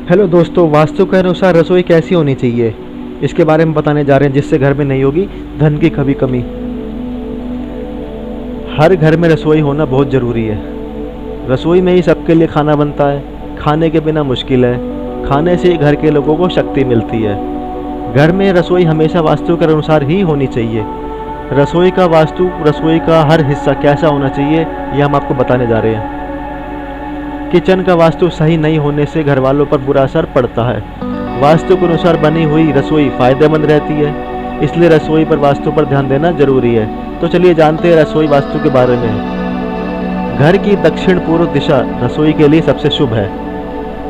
Hello दोस्तों, वास्तु के अनुसार रसोई कैसी होनी चाहिए इसके बारे में बताने जा रहे हैं, जिससे घर में नहीं होगी धन की कभी कमी। हर घर में रसोई होना बहुत ज़रूरी है। रसोई में ही सबके लिए खाना बनता है। खाने के बिना मुश्किल है। खाने से ही घर के लोगों को शक्ति मिलती है। घर में रसोई हमेशा वास्तु के अनुसार ही होनी चाहिए। रसोई का वास्तु, रसोई का हर हिस्सा कैसा होना चाहिए ये हम आपको बताने जा रहे हैं। किचन का वास्तु सही नहीं होने से घर वालों पर बुरा असर पड़ता है। वास्तु के अनुसार बनी हुई रसोई फायदेमंद रहती है, इसलिए रसोई पर वास्तु पर ध्यान देना जरूरी है। तो चलिए जानते हैं रसोई वास्तु के बारे में। घर की दक्षिण पूर्व दिशा रसोई के लिए सबसे शुभ है।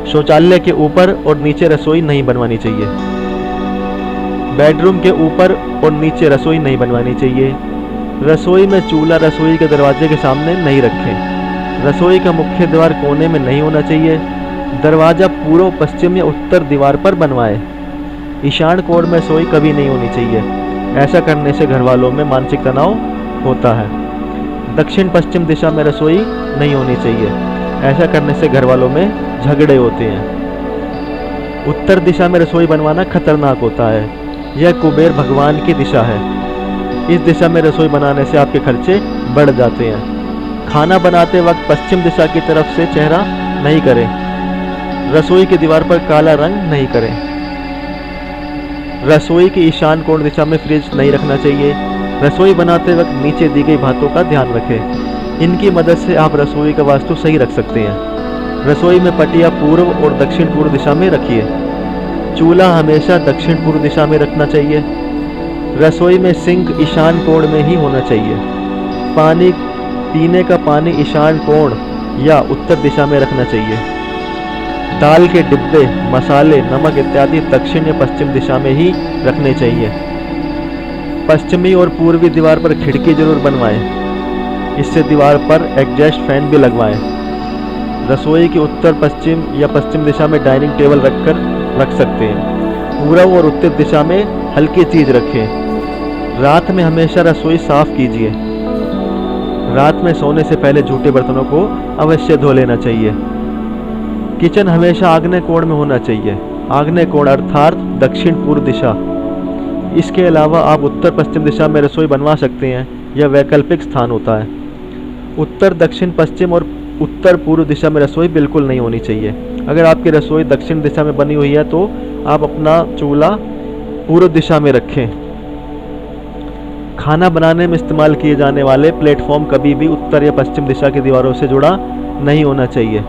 शौचालय के ऊपर और नीचे रसोई नहीं बनवानी चाहिए। बेडरूम के ऊपर और नीचे रसोई नहीं बनवानी चाहिए। रसोई में चूल्हा रसोई के दरवाजे के सामने नहीं रखें। रसोई का मुख्य द्वार कोने में नहीं होना चाहिए। दरवाज़ा पूर्व, पश्चिम या उत्तर दीवार पर बनवाएं। ईशान कोण में रसोई कभी नहीं होनी चाहिए। ऐसा करने से घर वालों में मानसिक तनाव होता है। दक्षिण पश्चिम दिशा में रसोई नहीं होनी चाहिए। ऐसा करने से घर वालों में झगड़े होते हैं। उत्तर दिशा में रसोई बनवाना खतरनाक होता है। यह कुबेर भगवान की दिशा है। इस दिशा में रसोई बनाने से आपके खर्चे बढ़ जाते हैं। खाना बनाते वक्त पश्चिम दिशा की तरफ से चेहरा नहीं करें। रसोई की दीवार पर काला रंग नहीं करें। रसोई की ईशान कोण दिशा में फ्रिज नहीं रखना चाहिए। रसोई बनाते वक्त नीचे दी गई बातों का ध्यान रखें। इनकी मदद से आप रसोई का वास्तु सही रख सकते हैं। रसोई में पटिया पूर्व और दक्षिण पूर्व दिशा में रखिए। चूल्हा हमेशा दक्षिण पूर्व दिशा में रखना चाहिए। रसोई में सिंक ईशान कोण में ही होना चाहिए। पीने का पानी ईशान कोण या उत्तर दिशा में रखना चाहिए। दाल के डिब्बे, मसाले, नमक इत्यादि दक्षिण या पश्चिम दिशा में ही रखने चाहिए। पश्चिमी और पूर्वी दीवार पर खिड़की जरूर बनवाएं। इससे दीवार पर एग्जॉस्ट फैन भी लगवाएं। रसोई की उत्तर पश्चिम या पश्चिम दिशा में डाइनिंग टेबल रख सकते हैं। पूर्व और उत्तर दिशा में हल्की चीज रखें। रात में हमेशा रसोई साफ कीजिए। रात में सोने से पहले जूठे बर्तनों को अवश्य धो लेना चाहिए। किचन हमेशा आग्नेय कोण में होना चाहिए। आग्नेय कोण अर्थात दक्षिण पूर्व दिशा। इसके अलावा आप उत्तर पश्चिम दिशा में रसोई बनवा सकते हैं। यह वैकल्पिक स्थान होता है। उत्तर, दक्षिण, पश्चिम और उत्तर पूर्व दिशा में रसोई बिल्कुल नहीं होनी चाहिए। अगर आपकी रसोई दक्षिण दिशा में बनी हुई है तो आप अपना चूल्हा पूर्व दिशा में रखें। खाना बनाने में इस्तेमाल किए जाने वाले प्लेटफॉर्म कभी भी उत्तर या पश्चिम दिशा की दीवारों से जुड़ा नहीं होना चाहिए।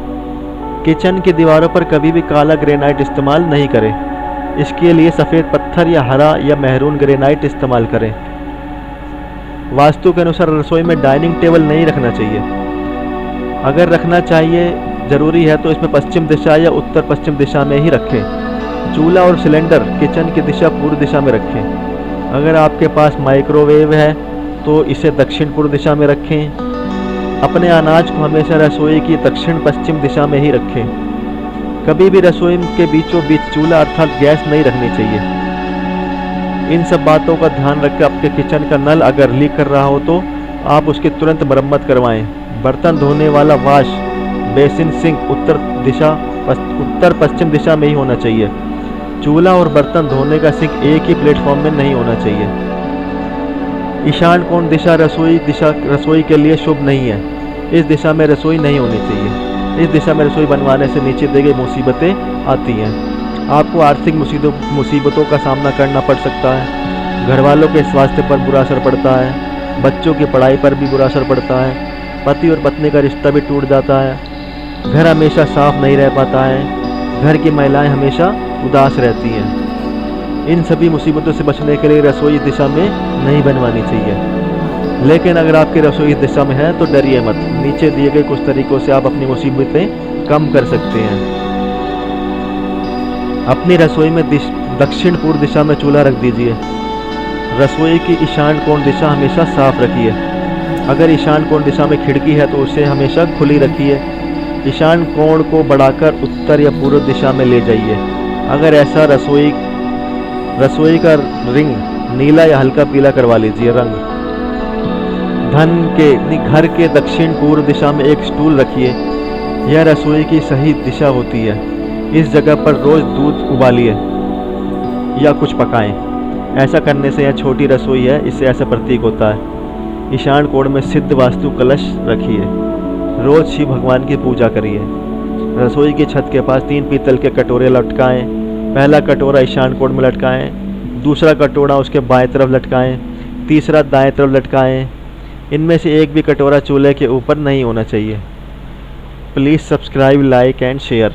किचन की दीवारों पर कभी भी काला ग्रेनाइट इस्तेमाल नहीं करें। इसके लिए सफ़ेद पत्थर या हरा या मेहरून ग्रेनाइट इस्तेमाल करें। वास्तु के अनुसार रसोई में डाइनिंग टेबल नहीं रखना चाहिए। अगर रखना चाहिए ज़रूरी है तो इसमें पश्चिम दिशा या उत्तर पश्चिम दिशा में ही रखें। चूल्हा और सिलेंडर किचन की दिशा पूर्व दिशा में रखें। अगर आपके पास माइक्रोवेव है तो इसे दक्षिण पूर्व दिशा में रखें। अपने अनाज को हमेशा रसोई की दक्षिण पश्चिम दिशा में ही रखें। कभी भी रसोई के बीचों बीच चूल्हा अर्थात गैस नहीं रखनी चाहिए। इन सब बातों का ध्यान रखकर आपके किचन का नल अगर लीक कर रहा हो तो आप उसकी तुरंत मरम्मत करवाएं। बर्तन धोने वाला वाश बेसिन सिंक उत्तर पश्चिम दिशा में ही होना चाहिए। चूल्हा और बर्तन धोने का सिंक एक ही प्लेटफॉर्म में नहीं होना चाहिए। ईशान कोण दिशा रसोई के लिए शुभ नहीं है। इस दिशा में रसोई नहीं होनी चाहिए। इस दिशा में रसोई बनवाने से नीचे दी गई मुसीबतें आती हैं। आपको आर्थिक मुसीबतों का सामना करना पड़ सकता है। घर वालों के स्वास्थ्य पर बुरा असर पड़ता है। बच्चों की पढ़ाई पर भी बुरा असर पड़ता है। पति और पत्नी का रिश्ता भी टूट जाता है। घर हमेशा साफ नहीं रह पाता है। घर की महिलाएं हमेशा उदास रहती हैं। इन सभी मुसीबतों से बचने के लिए रसोई इस दिशा में नहीं बनवानी चाहिए। लेकिन अगर आपकी रसोई इस दिशा में है तो डरिए मत। नीचे दिए गए कुछ तरीकों से आप अपनी मुसीबतें कम कर सकते हैं। अपनी रसोई में दक्षिण पूर्व दिशा में चूल्हा रख दीजिए। रसोई की ईशान कोण दिशा हमेशा साफ रखिए। अगर ईशान कोण दिशा में खिड़की है तो उसे हमेशा खुली रखिए। ईशान कोण को बढ़ाकर उत्तर या पूर्व दिशा में ले जाइए। अगर ऐसा रसोई का रिंग नीला या हल्का पीला करवा लीजिए रंग। घर के दक्षिण पूर्व दिशा में एक स्टूल रखिए। यह रसोई की सही दिशा होती है। इस जगह पर रोज़ दूध उबालिए या कुछ पकाएं। ऐसा करने से यह छोटी रसोई है, इससे ऐसा प्रतीक होता है। ईशान कोण में सिद्ध वास्तु कलश रखिए। रोज़ शिव भगवान की पूजा करिए। रसोई की छत के पास 3 पीतल के कटोरे लटकाएं। पहला कटोरा ईशान कोण में लटकाएं, दूसरा कटोरा उसके बाएं तरफ लटकाएं, तीसरा दाएं तरफ लटकाएं। इनमें से एक भी कटोरा चूल्हे के ऊपर नहीं होना चाहिए। Please subscribe, like and share.